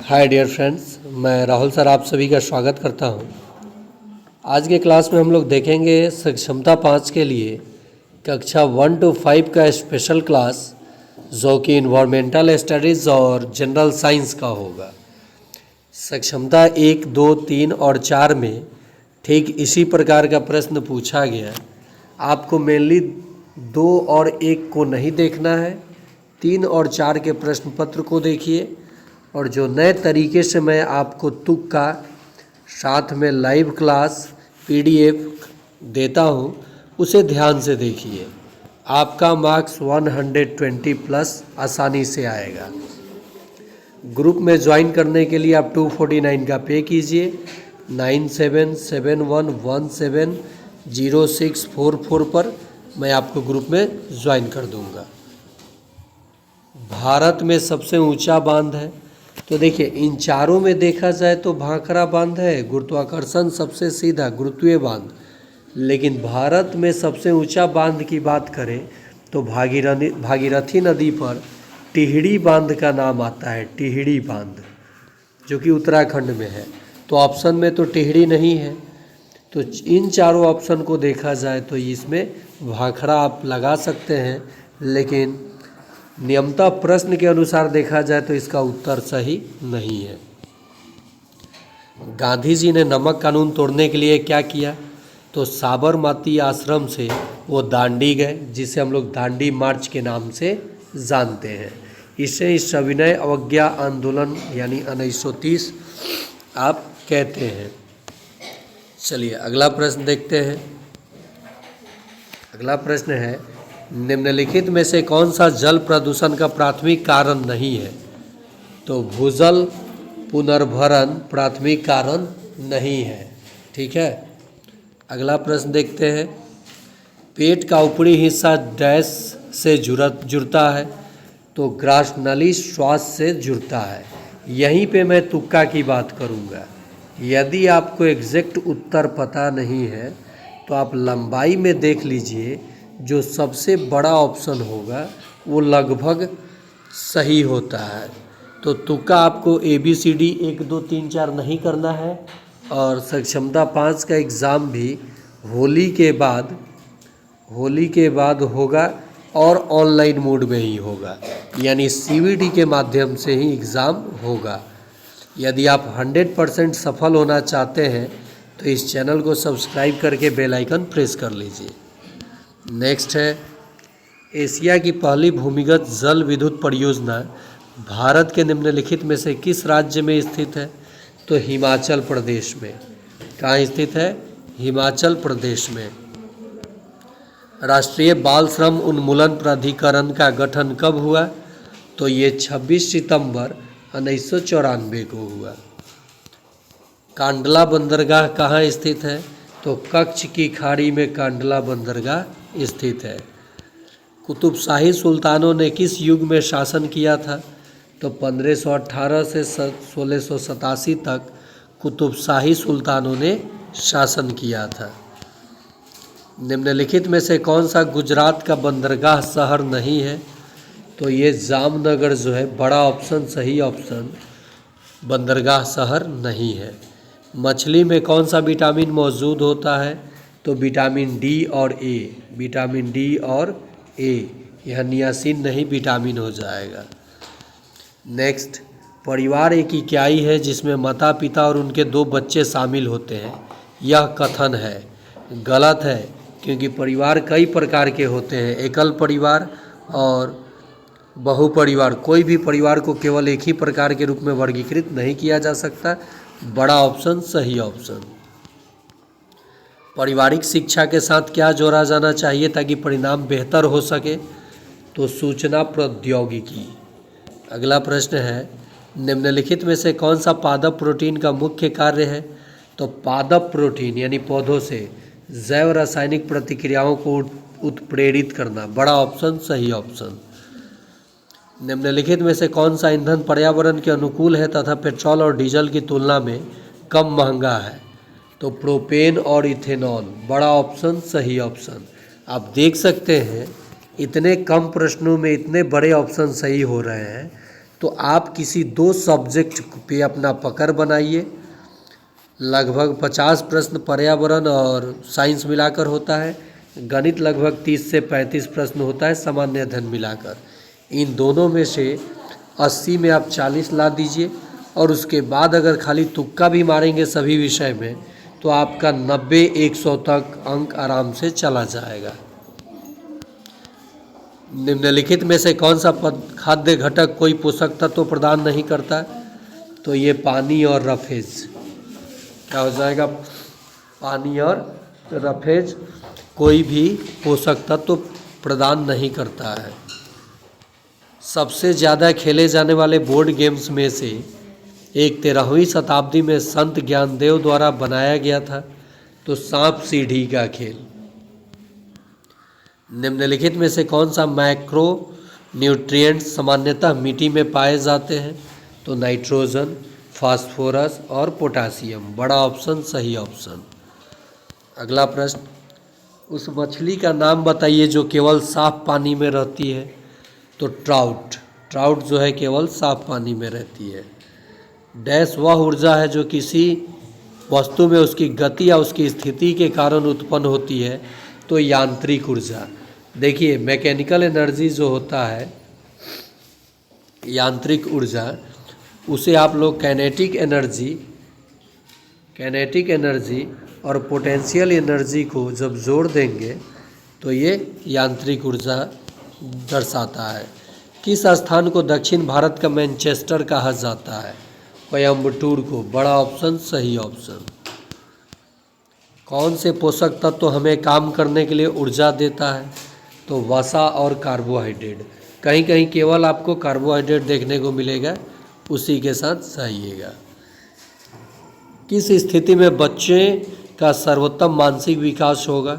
Hi dear friends, मैं Rahul sir आप सभी का स्वागत करता हूं। आज के क्लास में हम लोग देखेंगे सक्षमता 5 के लिए कक्षा 1 to 5 का स्पेशल क्लास जो कि इन्वायरमेंटल स्टडीज़ और जनरल साइंस का होगा। सक्षमता 1, 2, 3 और 4 में ठीक इसी प्रकार का प्रश्न पूछा गया। आपको मेनली 2 और 1 को नहीं देखना है, 3 और 4 के प्रश्न पत्र को देखिए और जो नए तरीके से मैं आपको तुक्का साथ में लाइव क्लास पीडीएफ देता हूं उसे ध्यान से देखिए। आपका मार्क्स 120 प्लस आसानी से आएगा। ग्रुप में ज्वाइन करने के लिए आप 249 का पे कीजिए 9771170644 पर मैं आपको ग्रुप में ज्वाइन कर दूंगा। भारत में सबसे ऊंचा बांध है, तो देखिए इन चारों में देखा जाए तो भाखड़ा बांध है, गुरुत्वाकर्षण सबसे सीधा गुरुत्वीय बांध। लेकिन भारत में सबसे ऊंचा बांध की बात करें तो भागीरथी नदी पर टिहरी बांध का नाम आता है, टिहरी बांध जो कि उत्तराखंड में है। तो ऑप्शन में तो टिहरी नहीं है, तो इन चारों ऑप्शन को देखा जाए तो इसमें भाखड़ा आप लगा सकते हैं, लेकिन नियमतः प्रश्न के अनुसार देखा जाए तो इसका उत्तर सही नहीं है। गांधी जी ने नमक कानून तोड़ने के लिए क्या किया? तो साबरमती आश्रम से वो दांडी गए, जिसे हम लोग दांडी मार्च के नाम से जानते हैं। इसे सविनय अवज्ञा आंदोलन यानी 1930 आप कहते हैं। चलिए अगला प्रश्न देखते हैं। अगला प्रश्न है, निम्नलिखित में से कौन सा जल प्रदूषण का प्राथमिक कारण नहीं है? तो भूजल पुनर्भरण प्राथमिक कारण नहीं है। ठीक है, अगला प्रश्न देखते हैं। पेट का ऊपरी हिस्सा डैश से जुड़ता है? तो ग्रासनली श्वास से जुड़ता है। यहीं पे मैं तुक्का की बात करूँगा। यदि आपको एग्जैक्ट उत्तर पता नहीं है तो आप लंबाई में देख लीजिए, जो सबसे बड़ा ऑप्शन होगा वो लगभग सही होता है। तो तुक्का आपको ABCD 1 2 3 4 नहीं करना है। और सक्षमता 5 का एग्ज़ाम भी होली के बाद होगा और ऑनलाइन मोड में ही होगा, यानी CVT के माध्यम से ही एग्ज़ाम होगा। यदि आप 100% सफल होना चाहते हैं तो इस चैनल को सब्सक्राइब करके बेल आइकन प्रेस कर लीजिए। नेक्स्ट है, एशिया की पहली भूमिगत जल विद्युत परियोजना भारत के निम्नलिखित में से किस राज्य में स्थित है? तो हिमाचल प्रदेश में। कहाँ स्थित है? हिमाचल प्रदेश में। राष्ट्रीय बाल श्रम उन्मूलन प्राधिकरण का गठन कब हुआ? तो ये 26 सितंबर 1994 को हुआ। कांडला बंदरगाह कहाँ स्थित है? तो कच्छ की खाड़ी में कांडला बंदरगाह स्थित है। कुतुब शाही सुल्तानों ने किस युग में शासन किया था? तो 1518 से 1687 तक कुतुब शाही सुल्तानों ने शासन किया था। निम्नलिखित में से कौन सा गुजरात का बंदरगाह शहर नहीं है? तो ये जामनगर जो है बड़ा ऑप्शन, सही ऑप्शन, बंदरगाह शहर नहीं है। मछली में कौन सा विटामिन मौजूद होता है? तो विटामिन डी और ए, विटामिन डी और ए, यह नियासिन नहीं विटामिन हो जाएगा। नेक्स्ट, परिवार एक इकाई है जिसमें माता पिता और उनके 2 बच्चे शामिल होते हैं। यह कथन है गलत है, क्योंकि परिवार कई प्रकार के होते हैं, एकल परिवार और बहु परिवार। कोई भी परिवार को केवल एक ही प्रकार के रूप में वर्गीकृत नहीं किया जा सकता। बड़ा ऑप्शन सही ऑप्शन। पारिवारिक शिक्षा के साथ क्या जोड़ा जाना चाहिए ताकि परिणाम बेहतर हो सके? तो सूचना प्रौद्योगिकी। अगला प्रश्न है, निम्नलिखित में से कौन सा पादप प्रोटीन का मुख्य कार्य है? तो पादप प्रोटीन यानी पौधों से जैव रासायनिक प्रतिक्रियाओं को उत्प्रेरित करना। बड़ा ऑप्शन सही ऑप्शन। निम्नलिखित में से कौन सा ईंधन पर्यावरण के अनुकूल है तथा पेट्रोल और डीजल की तुलना में कम महंगा है? तो प्रोपेन और इथेनॉल। बड़ा ऑप्शन सही ऑप्शन। आप देख सकते हैं इतने कम प्रश्नों में इतने बड़े ऑप्शन सही हो रहे हैं, तो आप किसी दो सब्जेक्ट पे अपना पकड़ बनाइए। लगभग 50 प्रश्न पर्यावरण और साइंस मिलाकर होता है। गणित लगभग 30 से 35 प्रश्न होता है सामान्य अध्ययन मिलाकर। इन दोनों में से 80 में आप 40 ला दीजिए और उसके बाद अगर खाली तुक्का भी मारेंगे सभी विषय में तो आपका 90-100 तक अंक आराम से चला जाएगा। निम्नलिखित में से कौन सा खाद्य घटक कोई पोषक तत्व प्रदान नहीं करता? तो ये पानी और रफेज। क्या हो जाएगा? पानी और रफेज कोई भी पोषक तत्व प्रदान नहीं करता है। सबसे ज़्यादा खेले जाने वाले बोर्ड गेम्स में से एक 13वीं शताब्दी में संत ज्ञानदेव द्वारा बनाया गया था, तो सांप सीढ़ी का खेल। निम्नलिखित में से कौन सा मैक्रो न्यूट्रिएंट्स सामान्यतः मिट्टी में पाए जाते हैं? तो नाइट्रोजन, फास्फोरस और पोटासियम। बड़ा ऑप्शन सही ऑप्शन। अगला प्रश्न, उस मछली का नाम बताइए जो केवल साफ पानी में रहती है? तो ट्राउट। ट्राउट जो है केवल साफ पानी में रहती है। डैश वह ऊर्जा है जो किसी वस्तु में उसकी गति या उसकी स्थिति के कारण उत्पन्न होती है? तो यांत्रिक ऊर्जा। देखिए मैकेनिकल एनर्जी जो होता है, यांत्रिक ऊर्जा, उसे आप लोग काइनेटिक एनर्जी और पोटेंशियल एनर्जी को जब जोड़ देंगे तो ये यांत्रिक ऊर्जा दर्शाता है। किस स्थान को दक्षिण भारत का मैनचेस्टर कहा जाता है? कोयम्बटूर को। बड़ा ऑप्शन सही ऑप्शन। कौन से पोषक तत्व हमें काम करने के लिए ऊर्जा देता है? तो वसा और कार्बोहाइड्रेट। कहीं कहीं केवल आपको कार्बोहाइड्रेट देखने को मिलेगा, उसी के साथ जाइएगा। किस स्थिति में बच्चे का सर्वोत्तम मानसिक विकास होगा?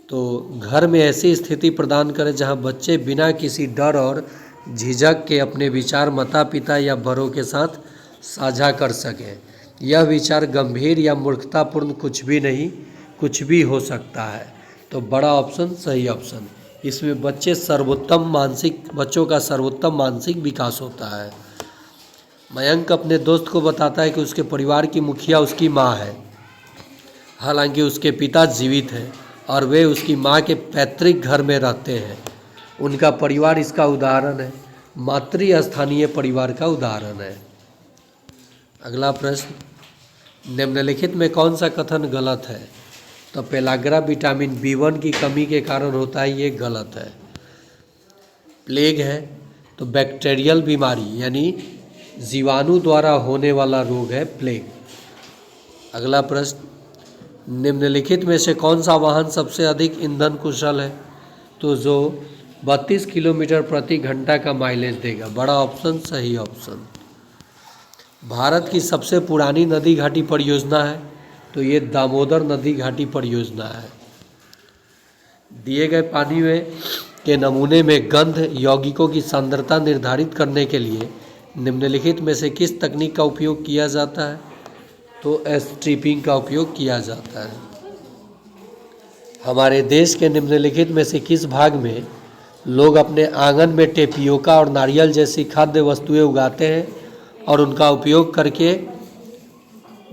तो घर में ऐसी स्थिति प्रदान करें जहां बच्चे बिना किसी डर और झिझक के अपने विचार माता पिता या बड़ों के साथ साझा कर सकें। यह विचार गंभीर या मूर्खतापूर्ण कुछ भी हो सकता है। तो बड़ा ऑप्शन सही ऑप्शन। इसमें बच्चों का सर्वोत्तम मानसिक विकास होता है। मयंक अपने दोस्त को बताता है कि उसके परिवार की मुखिया उसकी माँ है, हालांकि उसके पिता जीवित हैं और वे उसकी माँ के पैतृक घर में रहते हैं। उनका परिवार इसका उदाहरण है, मातृ स्थानीय परिवार का उदाहरण है। अगला प्रश्न, निम्नलिखित में कौन सा कथन गलत है? तो पेलाग्रा विटामिन B1 की कमी के कारण होता है, ये गलत है। प्लेग है तो बैक्टीरियल बीमारी यानी जीवाणु द्वारा होने वाला रोग है प्लेग। अगला प्रश्न, निम्नलिखित में से कौन सा वाहन सबसे अधिक ईंधन कुशल है? तो जो 32 किलोमीटर प्रति घंटा का माइलेज देगा। बड़ा ऑप्शन सही ऑप्शन। भारत की सबसे पुरानी नदी घाटी परियोजना है? तो ये दामोदर नदी घाटी परियोजना है। दिए गए पानी में के नमूने में गंध यौगिकों की सांद्रता निर्धारित करने के लिए निम्नलिखित में से किस तकनीक का उपयोग किया जाता है? तो स्ट्रिपिंग का उपयोग किया जाता है। हमारे देश के निम्नलिखित में से किस भाग में लोग अपने आंगन में टेपियोका और नारियल जैसी खाद्य वस्तुएं उगाते हैं और उनका उपयोग करके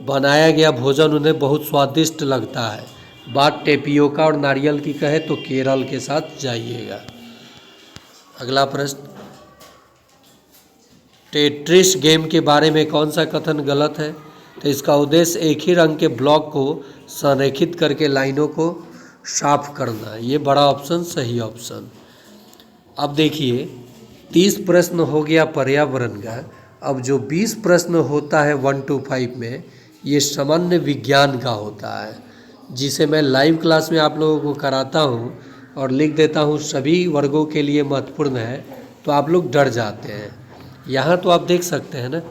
बनाया गया भोजन उन्हें बहुत स्वादिष्ट लगता है? बात टेपियोका और नारियल की कहे तो केरल के साथ जाइएगा। अगला प्रश्न, टेट्रिस गेम के बारे में कौन सा कथन गलत है? तो इसका उद्देश्य एक ही रंग के ब्लॉक को संरेखित करके लाइनों को साफ करना। ये बड़ा ऑप्शन सही ऑप्शन। अब देखिए 30 प्रश्न हो गया पर्यावरण का। अब जो 20 प्रश्न होता है 1 to 5 में, ये सामान्य विज्ञान का होता है, जिसे मैं लाइव क्लास में आप लोगों को कराता हूँ और लिख देता हूँ सभी वर्गों के लिए महत्वपूर्ण है, तो आप लोग डर जाते हैं। यहाँ तो आप देख सकते हैं ना,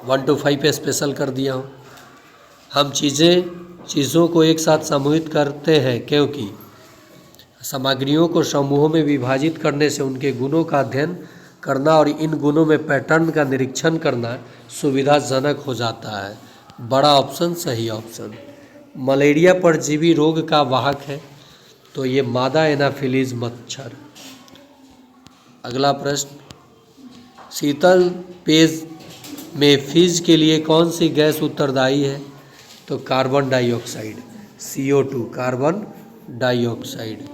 1 to 5 पे स्पेशल कर दिया हूँ। हम चीज़ों को एक साथ समूहित करते हैं क्योंकि सामग्रियों को समूहों में विभाजित करने से उनके गुणों का अध्ययन करना और इन गुणों में पैटर्न का निरीक्षण करना सुविधाजनक हो जाता है। बड़ा ऑप्शन सही ऑप्शन। मलेरिया परजीवी रोग का वाहक है? तो ये मादा एनाफिलीज मच्छर। अगला प्रश्न, शीतल पेय में फिज के लिए कौन सी गैस उत्तरदायी है? तो carbon dioxide, CO2, carbon dioxide.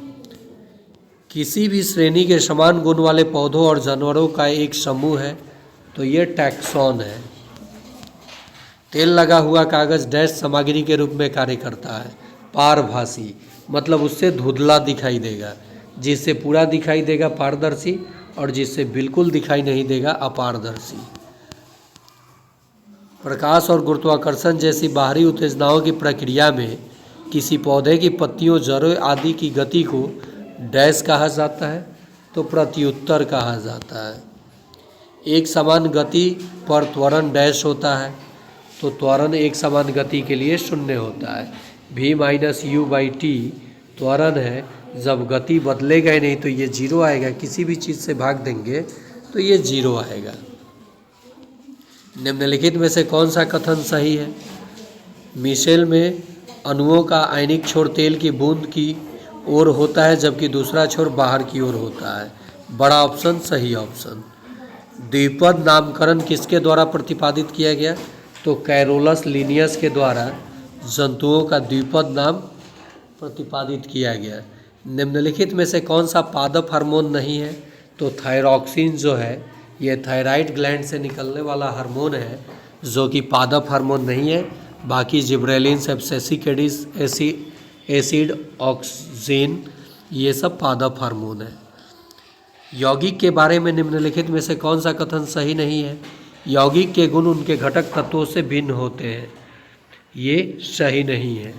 किसी भी श्रेणी के समान गुण वाले पौधों और जानवरों का एक समूह है, तो ये टैक्सॉन है। तेल लगा हुआ कागज डैश सामग्री के रूप में कार्य करता है? पारभासी, मतलब उससे धुंधला दिखाई देगा, जिससे पूरा दिखाई देगा पारदर्शी, और जिससे बिल्कुल दिखाई नहीं देगा अपारदर्शी। प्रकाश और गुरुत्वाकर्षण जैसी बाहरी उत्तेजनाओं की प्रक्रिया में किसी पौधे की पत्तियों, जड़ों आदि की गति को डैश कहा जाता है? तो प्रत्युत्तर कहा जाता है। एक समान गति पर त्वरण डैश होता है? तो त्वरण एक समान गति के लिए 0 होता है। v-u/t त्वरण है, जब गति बदलेगा ही नहीं तो ये 0 आएगा। किसी भी चीज़ से भाग देंगे तो ये 0 आएगा। निम्नलिखित में से कौन सा कथन सही है? मिशेल में अणुओं का आयनिक छोर तेल की बूंद की ओर होता है, जबकि दूसरा छोर बाहर की ओर होता है। बड़ा ऑप्शन सही ऑप्शन। द्विपद नामकरण किसके द्वारा प्रतिपादित किया गया? तो कैरोलस लिनियस के द्वारा जंतुओं का द्विपद नाम प्रतिपादित किया गया। निम्नलिखित में से कौन सा पादप हार्मोन नहीं है? तो थायरॉक्सिन जो है, ये थायराइड ग्लैंड से निकलने वाला हार्मोन है, जो कि पादप हार्मोन नहीं है। बाकी जिब्रेलिन, सेप्सिक एसिड, ऑक्सीजन, ये सब पादप हार्मोन है। यौगिक के बारे में निम्नलिखित में से कौन सा कथन सही नहीं है? यौगिक के गुण उनके घटक तत्वों से भिन्न होते हैं, ये सही नहीं है।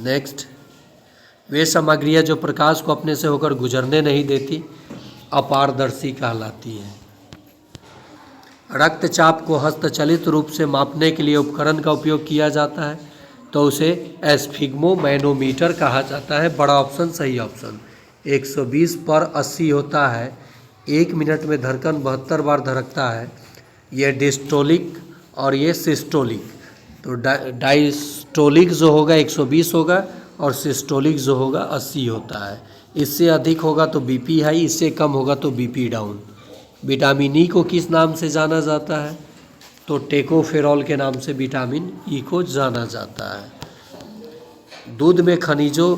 नेक्स्ट, वे सामग्रियाँ जो प्रकाश को अपने से होकर गुजरने नहीं देती अपारदर्शी कहलाती हैं। रक्तचाप को हस्तचलित रूप से मापने के लिए उपकरण का उपयोग किया जाता है, तो उसे एस्फिग्मोमैनोमीटर कहा जाता है। बड़ा ऑप्शन सही ऑप्शन। 120/80 होता है। 1 मिनट में धड़कन 72 बार धड़कता है। ये डिस्टोलिक और ये सिस्टोलिक। तो डायस्टोलिक जो होगा 120 होगा, और सिस्टोलिक जो होगा 80 होता है। इससे अधिक होगा तो बीपी हाई, इससे कम होगा तो बीपी डाउन। विटामिन ई को किस नाम से जाना जाता है? तो टेकोफेरॉल के नाम से विटामिन ई को जाना जाता है। दूध में खनिजों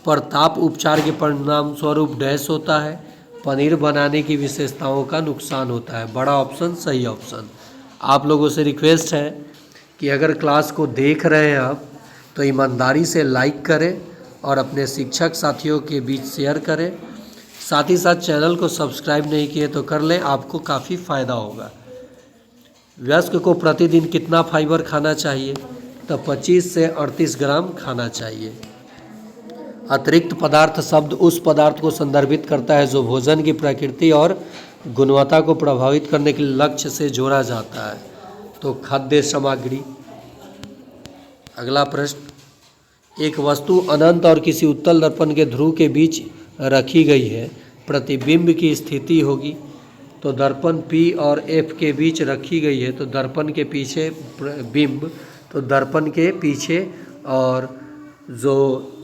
पर ताप उपचार के परिणाम स्वरूप डैश होता है? पनीर बनाने की विशेषताओं का नुकसान होता है। बड़ा ऑप्शन सही ऑप्शन। आप लोगों से रिक्वेस्ट है कि अगर क्लास को देख रहे हैं आप, तो ईमानदारी से लाइक करें और अपने शिक्षक साथियों के बीच शेयर करें। साथ ही साथ चैनल को सब्सक्राइब नहीं किए तो कर लें, आपको काफ़ी फ़ायदा होगा। वयस्क को प्रतिदिन कितना फाइबर खाना चाहिए? तो 25 से 38 ग्राम खाना चाहिए। अतिरिक्त पदार्थ शब्द उस पदार्थ को संदर्भित करता है जो भोजन की प्रकृति और गुणवत्ता को प्रभावित करने के लक्ष्य से जोड़ा जाता है। तो खाद्य सामग्री। अगला प्रश्न, एक वस्तु अनंत और किसी उत्तल दर्पण के ध्रुव के बीच रखी गई है, प्रतिबिंब की स्थिति होगी। तो दर्पण P और F के बीच रखी गई है, तो दर्पण के पीछे बिंब, तो दर्पण के पीछे, और जो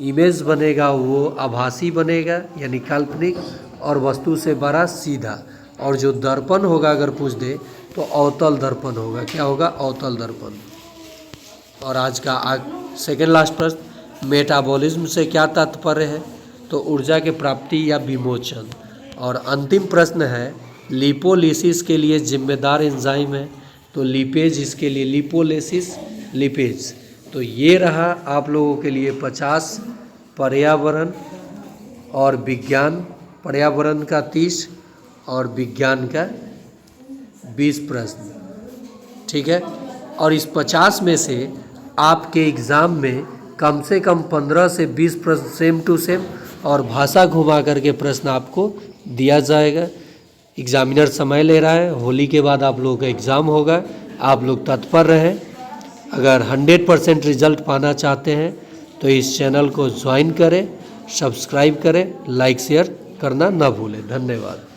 इमेज बनेगा वो आभासी बनेगा यानी काल्पनिक, और वस्तु से बड़ा सीधा। और जो दर्पण होगा अगर पूछ दे तो अवतल दर्पण होगा। क्या होगा? अवतल दर्पण। और आज का सेकेंड लास्ट प्रश्न, मेटाबॉलिज्म से क्या तात्पर्य है? तो ऊर्जा के प्राप्ति या विमोचन। और अंतिम प्रश्न है, लिपोलिसिस के लिए जिम्मेदार एंजाइम है? तो लिपेज, इसके लिए लिपोलिसिस, लिपेज। तो ये रहा आप लोगों के लिए 50 पर्यावरण और विज्ञान, पर्यावरण का 30 और विज्ञान का 20 प्रश्न। ठीक है। और इस 50 में से आपके एग्ज़ाम में कम से कम 15 से 20 प्रश्न सेम टू सेम और भाषा घुमा करके प्रश्न आपको दिया जाएगा। एग्जामिनर समय ले रहा है, होली के बाद आप लोगों का एग्ज़ाम होगा, आप लोग तत्पर रहें। अगर 100% रिजल्ट पाना चाहते हैं तो इस चैनल को ज्वाइन करें, सब्सक्राइब करें, लाइक शेयर करना ना भूलें। धन्यवाद।